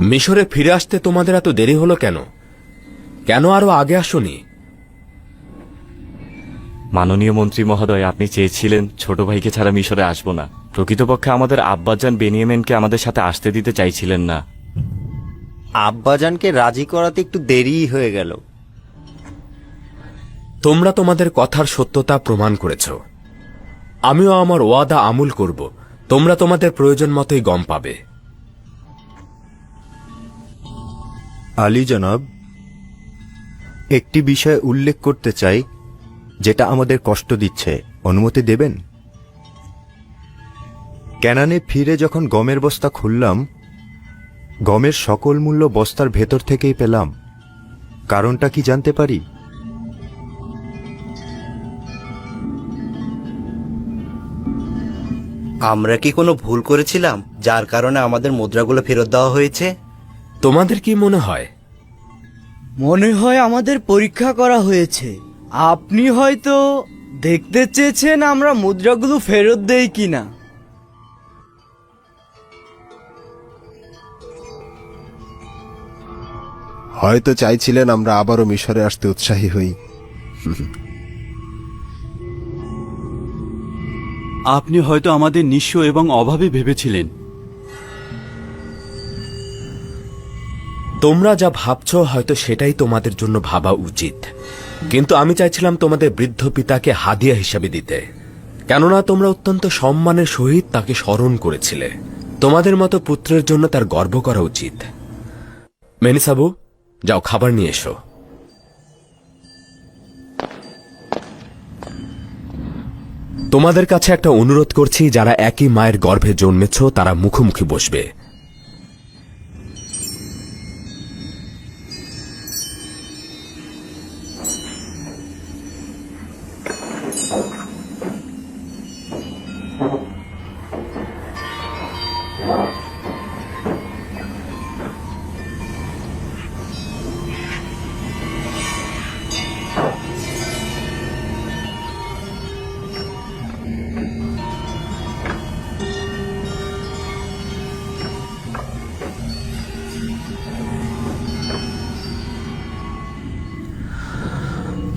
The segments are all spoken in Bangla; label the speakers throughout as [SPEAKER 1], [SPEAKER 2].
[SPEAKER 1] মিশরে ফিরে আসতে তোমাদের এত দেরি হলো কেন? কেন আরো আগে আসোনি?
[SPEAKER 2] মাননীয় মন্ত্রী মহোদয়, আপনি চেয়েছিলেন ছোট ভাইকে ছাড়া মিশরে আসব না। প্রকৃতপক্ষে আমাদের আব্বাজান বেনিয়ামিনকে আমাদের সাথে আসতে দিতে চাইছিলেন না।
[SPEAKER 3] আব্বাজানকে রাজি করাতে একটু দেরিই হয়ে গেল।
[SPEAKER 1] তোমরা তোমাদের কথার সত্যতা প্রমাণ করেছ। আমিও আমার ওয়াদা আমল করব। তোমরা তোমাদের প্রয়োজন মতোই গম পাবে।
[SPEAKER 4] আলী জনাব, একটি বিষয় উল্লেখ করতে চাই যেটা আমাদের কষ্ট দিচ্ছে। অনুমতি দেবেন? ক্যানানে ফিরে যখন গমের বস্তা খুললাম, গমের সকল মূল্য বস্তার ভেতর থেকেই পেলাম। কারণটা কি জানতে পারি?
[SPEAKER 3] আমরা কি কোনো ভুল করেছিলাম যার কারণে আমাদের মুদ্রাগুলো ফেরত দেওয়া হয়েছে?
[SPEAKER 1] তোমাদের কি মনে হয়?
[SPEAKER 5] মনে হয় আমাদের পরীক্ষা করা হয়েছে। আপনি হয়তো দেখতে চেয়েছেন আমরা মুদ্রাগুলো ফেরত দেই কিনা।
[SPEAKER 6] হয়তো চাইছিলেন আমরা আবারও মিশরে আসতে উৎসাহী হই।
[SPEAKER 7] আপনি হয়তো আমাদের নিঃস্ব এবং অভাবী ভেবেছিলেন।
[SPEAKER 1] তোমরা যা ভাবছ হয়তো সেটাই তোমাদের জন্য ভাবা উচিত, কিন্তু আমি চাইছিলাম তোমাদের বৃদ্ধ পিতাকে হাদিয়া হিসাবে দিতে, কেননা তোমরা অত্যন্ত সম্মানের সহিত তাকে স্মরণ করেছিলে। তোমাদের মতো পুত্রের জন্য তার গর্ব করা উচিত। মেনিসাবু, যাও খাবার নিয়ে এসো। তোমাদের কাছে একটা অনুরোধ করছি, যারা একই মায়ের গর্ভে জন্মেছ তারা মুখোমুখি বসবে।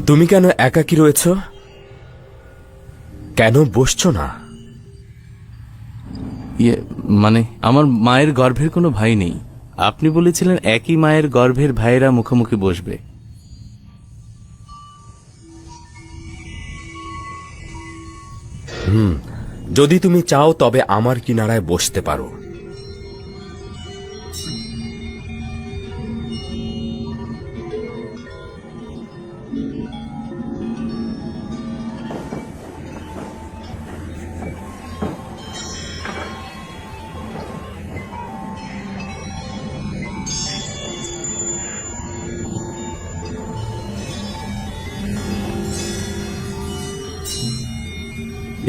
[SPEAKER 1] তুমি কেন একাকী রয়েছ? কেন বসছো না?
[SPEAKER 2] মানে আমার মায়ের গর্ভের কোনো ভাই নেই। আপনি বলেছিলেন একই মায়ের গর্ভের ভাইয়েরা মুখোমুখি বসবে।
[SPEAKER 1] যদি তুমি চাও তবে আমার কিনারায় বসতে পারো।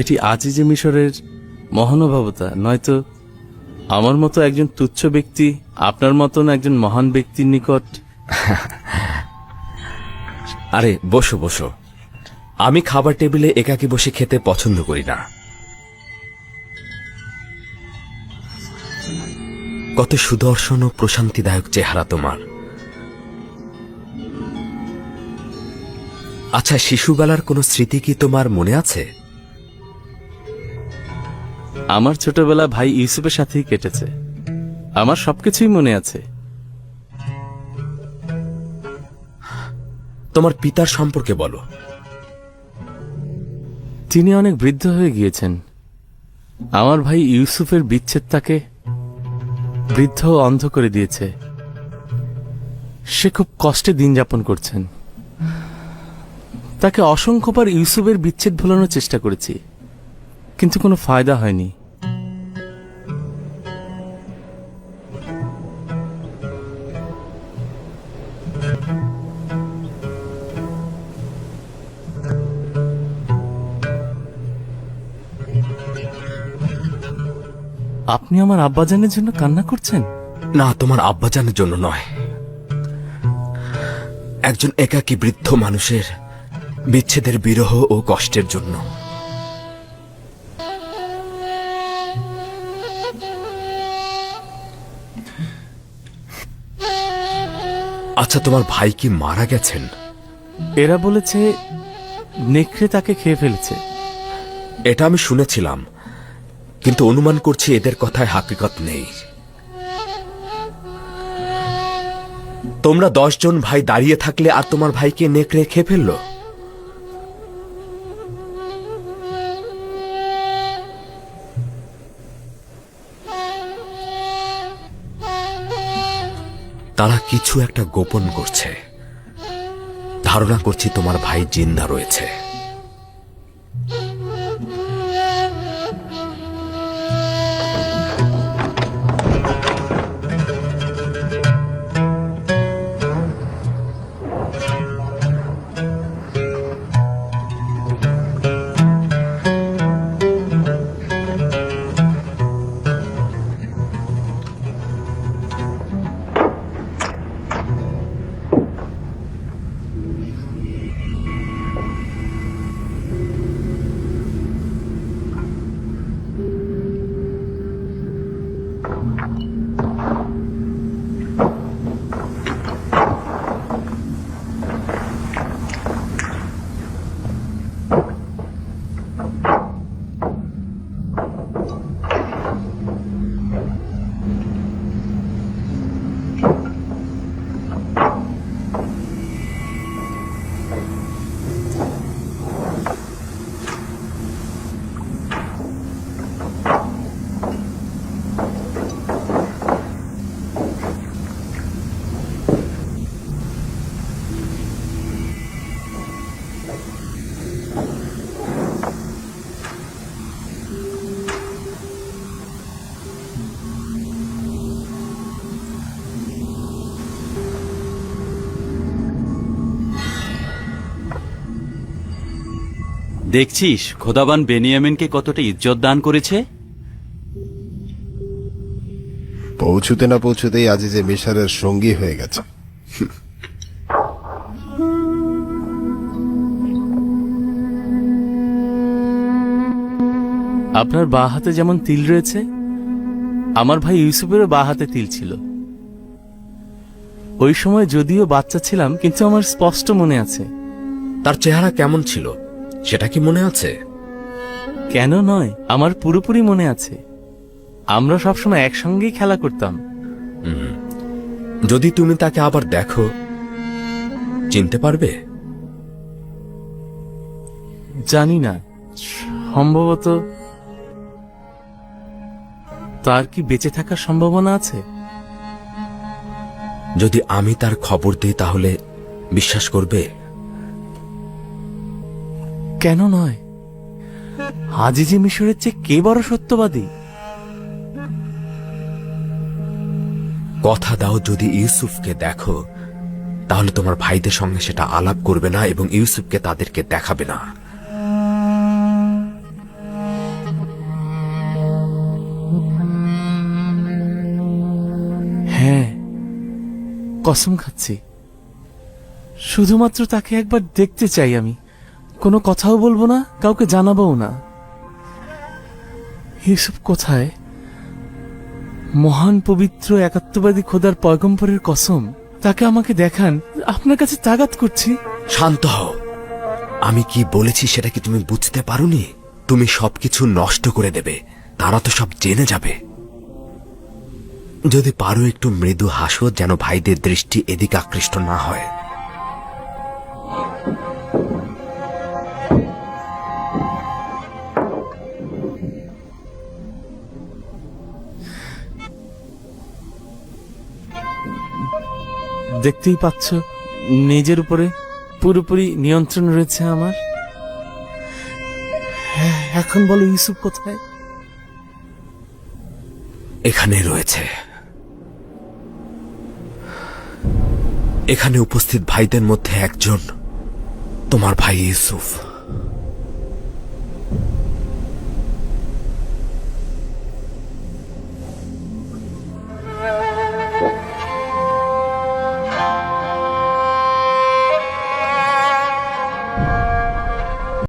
[SPEAKER 2] এটি আজিজে মিশরের মহানুভবতা, নয়তো আমার মতো একজন তুচ্ছ ব্যক্তি আপনার মতন একজন মহান ব্যক্তির নিকট।
[SPEAKER 1] আরে বসো বসো। আমি খাবার টেবিলে একাকী বসে খেতে পছন্দ করি না। কত সুদর্শন ও প্রশান্তিদায়ক চেহারা তোমার। আচ্ছা, শিশুবেলার কোনো স্মৃতি কি তোমার মনে আছে?
[SPEAKER 2] আমার ছোটবেলা ভাই ইউসুফের সাথেই কেটেছে। আমার সবকিছুই মনে আছে।
[SPEAKER 1] তোমার পিতার সম্পর্কে বলো।
[SPEAKER 2] তিনি অনেক বৃদ্ধ হয়ে গিয়েছেন। আমার ভাই ইউসুফের বিচ্ছেদ তাকে বৃদ্ধ ও অন্ধ করে দিয়েছে। সে খুব কষ্টে দিন যাপন করছেন। তাকে অসংখ্যবার ইউসুফের বিচ্ছেদ ভোলানোর চেষ্টা করেছি, কিন্তু কোনো ফায়দা হয়নি। আপনি আমার আব্বাজানের জন্য কান্না করছেন?
[SPEAKER 1] না, তোমার আব্বাজানের জন্য নয়, একজন একাকী বৃদ্ধ মানুষের বিচ্ছেদের বিরহ ও কষ্টের জন্য। আচ্ছা, তোমার ভাই কি মারা গেছেন?
[SPEAKER 2] এরা বলেছে নেকড়ে তাকে খেয়ে ফেলেছে।
[SPEAKER 1] এটা আমি শুনেছিলাম, কিন্তু অনুমান করছি এদের কথায় হাকিকত নেই। তোমরা 10 জন ভাই দাঁড়িয়ে থাকলে আর তোমার ভাইকে নেকড়ে খেয়ে ফেললো? তারা কিছু একটা গোপন করছে। ধারণা করছি তোমার ভাই জিন্দা রয়েছে।
[SPEAKER 7] দেখছিস খোদাবান বেনিয়ামিনকে কতটা ইজ্জত দান করেছে।
[SPEAKER 6] পৌঁছুতে না পৌঁছুতেই আজিজে মিশরের সঙ্গী হয়ে গেছে।
[SPEAKER 2] আপনার বাঁ হাতে যেমন তিল রয়েছে, আমার ভাই ইউসুফেরও বাঁ হাতে তিল ছিল। ওই সময় যদিও বাচ্চা ছিলাম, কিন্তু আমার স্পষ্ট মনে আছে।
[SPEAKER 1] তার চেহারা কেমন ছিল সেটা কি মনে আছে?
[SPEAKER 2] কেন নয়, আমার পুরোপুরি মনে আছে। আমরা সবসময় একসঙ্গেই খেলা করতাম।
[SPEAKER 1] যদি তুমি তাকে আবার দেখো, চিনতে পারবে?
[SPEAKER 2] জানি না, সম্ভবত। তার কি বেঁচে থাকার সম্ভাবনা আছে?
[SPEAKER 1] যদি আমি তার খবর দিই তাহলে বিশ্বাস করবে?
[SPEAKER 2] কেন নয়? আজিজে মিশরের চেয়ে কে বড় সত্যবাদী?
[SPEAKER 1] কথা দাও, যদি ইউসুফকে দেখো তাহলে তোমার ভাইদের সঙ্গে সেটা আলাপ করবে না এবং ইউসুফকে তাদেরকে দেখাবে না।
[SPEAKER 2] হ্যাঁ, কসম খাচ্ছি। শুধুমাত্র তাকে একবার দেখতে চাই আমি। কোনো কথাও বলবো না, কাউকে জানাবও না। ইউসুফ কোথায়? মহান পবিত্র একাত্মবাদী খোদার পয়গম্বরের কসম, তাকে আমাকে দেখান। আপনার কাছে তাগাত করছি।
[SPEAKER 1] শান্ত হও। আমি কি বলেছি সেটা কি তুমি বুঝতে পারোনি? তুমি সবকিছু নষ্ট করে দেবে, তারা তো সব জেনে যাবে। যদি পারো একটু মৃদু হাসো, যেন ভাইদের দৃষ্টি এদিকে আকৃষ্ট না হয়।
[SPEAKER 2] দেখতেই পাচ্ছ, নিজের উপরে পুরোপুরি নিয়ন্ত্রণ রয়েছে আমার। হ্যাঁ, এখন বলো ইউসুফ কোথায়?
[SPEAKER 1] এখানে রয়েছে। এখানে উপস্থিত ভাইদের মধ্যে একজন তোমার ভাই ইউসুফ।